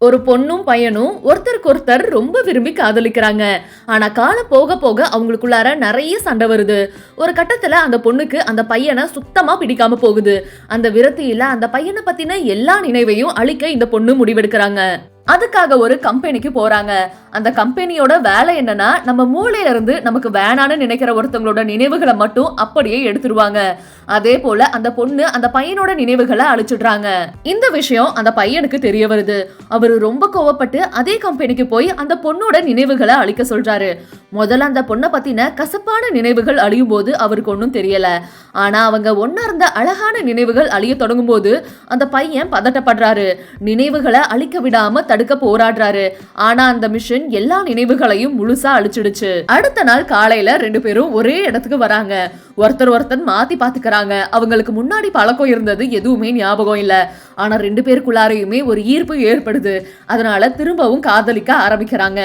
ஒரு பொண்ணும் பையனும் ஒருத்தருக்கு ஒருத்தர் ரொம்ப விரும்பி காதலிக்கிறாங்க. ஆனா காலம் போக போக அவங்களுக்குள்ளார நிறைய சண்டை வருது. ஒரு கட்டத்துல அந்த பொண்ணுக்கு அந்த பையனை சுத்தமா பிடிக்காம போகுது. அந்த விரக்தியில அந்த பையனை பத்தின எல்லா நினைவையும் அழிக்க இந்த பொண்ணு முடிவெடுக்கிறாங்க. அதுக்காக ஒரு கம்பெனிக்கு போறாங்க. அந்த கம்பெனியோட வேலை என்னன்னா, நம்ம மூளையில இருந்து நமக்கு வேணான்னு நினைக்கிற ஒருத்தவங்களோட நினைவுகளை மட்டும் அப்படியே எடுத்துருவாங்க. அதே போல அந்த பொண்ணு அந்த பையனோட நினைவுகளை அழிச்சிடுறாங்க. இந்த விஷயம் அந்த பையனுக்கு தெரிய வருது. அவரு ரொம்ப கோவப்பட்டு அதே கம்பெனிக்கு போய் அந்த பொண்ணோட நினைவுகளை அழிக்க சொல்றாரு. முதல்ல அந்த பொண்ணை பத்தின கசப்பான நினைவுகள் அழியும் போது அவருக்கு ஒன்னும் தெரியல. ஆனா அவங்க ஒன்னா இருந்த அழகான நினைவுகள் அழிய தொடங்கும் போது அந்த பையன் பதட்டப்படுறாரு. நினைவுகளை அழிக்க விடாம தடுக்க போராடுறாரு. ஆனா அந்த மிஷின் எல்லா நினைவுகளையும் முழுசா அழிச்சிடுச்சு. அடுத்த நாள் காலையில 2 பேரும் ஒரே இடத்துக்கு வராங்க. ஒருத்தர் மாத்தி பாத்துக்கிறாங்க. அவங்களுக்கு முன்னாடி பழக்கம் இருந்தது எதுவுமே ஞாபகம் இல்ல. ஆனா 2 பேருக்குள்ளாரையுமே ஒரு ஈர்ப்பு ஏற்படுது. அதனால திரும்பவும் காதலிக்க ஆரம்பிக்கிறாங்க.